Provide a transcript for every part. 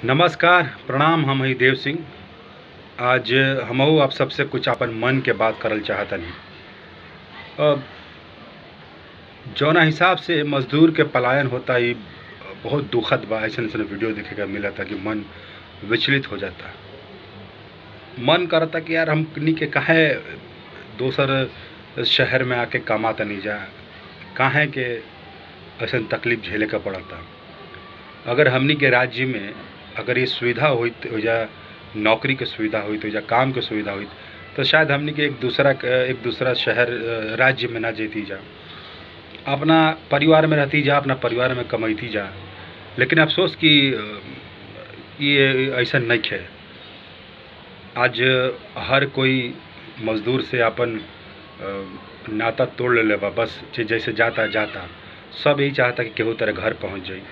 नमस्कार, प्रणाम। हम हई देव सिंह। आज हमहू आप सबसे कुछ अपन मन के बात करल चाहतनी। अब जौना हिसाब से मजदूर के पलायन होता ही बहुत दुखद बा। ऐसन वीडियो देखे का मिला था कि मन विचलित हो जाता। मन करता कि यार हमनी के काहे दोसर शहर में आके कमाता नहीं जा, काहे के ऐसन तकलीफ झेले का पड़ता। अगर हमनी के राज्य में अगर ये सुविधा हुई हो जा, नौकरी के सुविधा हुई तो या काम के सुविधा हुई तो शायद हमनी के एक दूसरा शहर राज्य में ना जेती जा, अपना परिवार में रहती जा, अपना परिवार में कमैती जा। लेकिन अफसोस कि ये ऐसा नहीं है। आज हर कोई मजदूर से अपन नाता तोड़ ले बा। बस जैसे जाता जाता सब यही चाहता कि केहू तरह घर पहुंच जाए,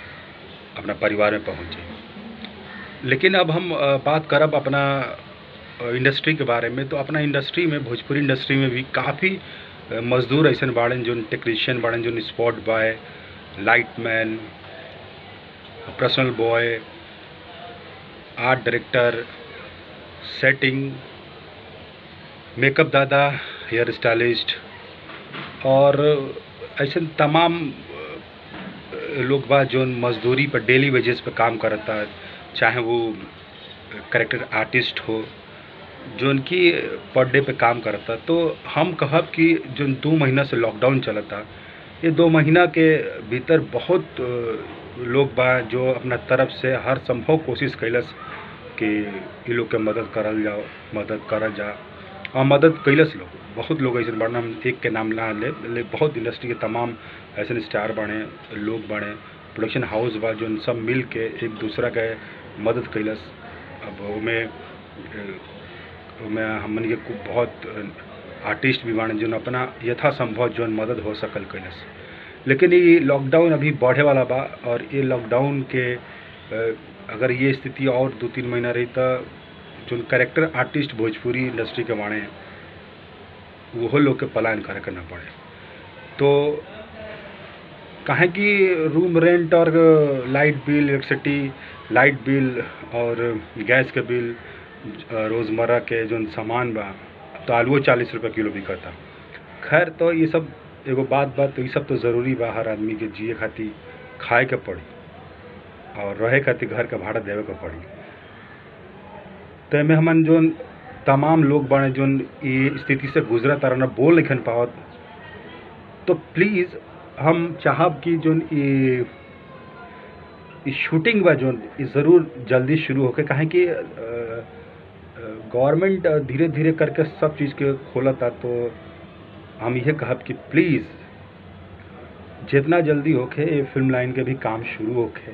अपना परिवार में पहुंच जाए। लेकिन अब हम बात करब अपना इंडस्ट्री के बारे में। तो अपना इंडस्ट्री में, भोजपुरी इंडस्ट्री में भी काफ़ी मजदूर ऐसे बाड़न जो टेक्नीशियन बाड़न, जो spot boy, lightman, personal boy, art director, setting, makeup दादा, हेयर स्टाइलिस्ट और ऐसे तमाम लोग बा जो मजदूरी पर डेली वेजेस पे काम करता है। चाहे वो कैरेक्टर आर्टिस्ट हो जो उनकी पर डे पे काम करता। तो हम कहब कि जो 2 महीना से लॉकडाउन चलता, ये 2 महीना के भीतर बहुत लोग बा जो अपना तरफ से हर संभव कोशिश कैलस कि ये लोग के मदद करल जा और मदद कैलस लोग। बहुत लोग ऐसे बड़े, हम एक के नाम ना ले बहुत इंडस्ट्री के तमाम ऐसे स्टार बने, लोग बने, प्रोडक्शन हाउस बा जो सब मिल के एक दूसरा के मदद कैलस। अब उमें हमन के बहुत आर्टिस्ट भी बाने जो अपना यथासंभव जो मदद हो सकल कैलस। लेकिन ये लॉकडाउन अभी बढ़े वाला बा और ये लॉकडाउन के अगर ये स्थिति और 2-3 महीना रही तो जो कैरेक्टर आर्टिस्ट भोजपुरी इंडस्ट्री के बाने वो लोग के पलायन करे के ना पड़े। तो काहे कि रूम रेंट और light bill, electricity, light bill और गैस के बिल, रोज़मर्रा के जो सामान बा, तो आलूओ 40 रुपये किलो बिकता। खैर, तो ये सब एगो बात तो ये सब तो ज़रूरी बा। हर आदमी के जिए खातिर खाए के पड़ी और रहे खातिर घर का भाड़ा देवे के पड़ी। तो एमें हमन जो तमाम लोग बने जो ये स्थिति से गुजरा तारा बोल नहीं पावत, तो प्लीज़ हम चाहब कि जो शूटिंग बा जो ज़रूर जल्दी शुरू होके। काहे कि गवर्नमेंट धीरे धीरे करके सब चीज़ के खोलता। तो हम ये कहब कि प्लीज़ जितना जल्दी होके ये फिल्म लाइन के भी काम शुरू होके।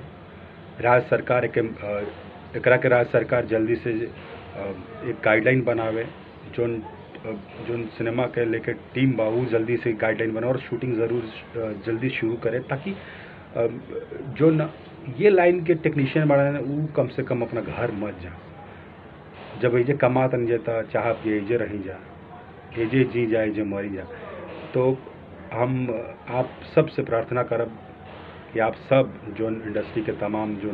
राज्य सरकार एकरा के राज्य सरकार जल्दी से एक गाइडलाइन बनावे। जोन सिनेमा के लेके टीम बा वो जल्दी से गाइडलाइन बनावे और शूटिंग ज़रूर जल्दी शुरू करे, ताकि जो ये लाइन के टेक्नीशियन बना वो कम से कम अपना घर मत जा। जब एजे कमात नहीं जाता, चाह कि एजे रही जा, एजे जी जा, एजे मरी जा। तो हम आप सब से प्रार्थना करब कि आप सब जो इंडस्ट्री के तमाम जो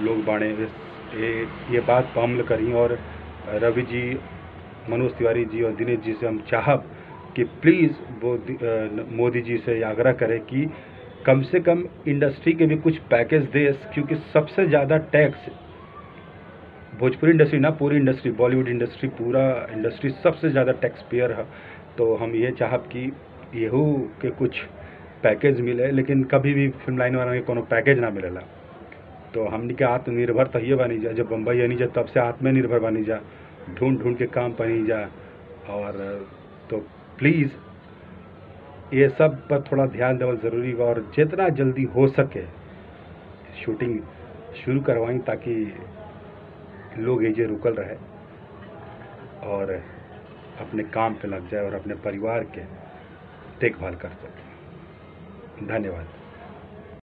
लोग बाने ये बात पर अमल करी। और रवि जी, मनोज तिवारी जी और दिनेश जी से हम चाहब कि प्लीज़ मोदी जी से आग्रह करें कि कम से कम इंडस्ट्री के भी कुछ पैकेज दे। क्योंकि सबसे ज़्यादा टैक्स भोजपुरी इंडस्ट्री ना, पूरी इंडस्ट्री, बॉलीवुड इंडस्ट्री, पूरा इंडस्ट्री सबसे ज़्यादा टैक्स पेयर है। तो हम ये चाहब कि येहू के कुछ पैकेज मिले। लेकिन कभी भी फिल्म लाइन वाला के कोनो पैकेज ना मिलेला। तो हमनी के आत्मनिर्भर तो ये बनी जा, जब बम्बई आनी जा तब से आत्मनिर्भर बनी जा, ढूंढ के काम बनी जा। और तो प्लीज़ ये सब पर थोड़ा ध्यान देवल ज़रूरी बा और जितना जल्दी हो सके शूटिंग शुरू करवाई, ताकि लोग एजे रुकल रहे और अपने काम पे लग जाए और अपने परिवार के देखभाल कर सके। धन्यवाद।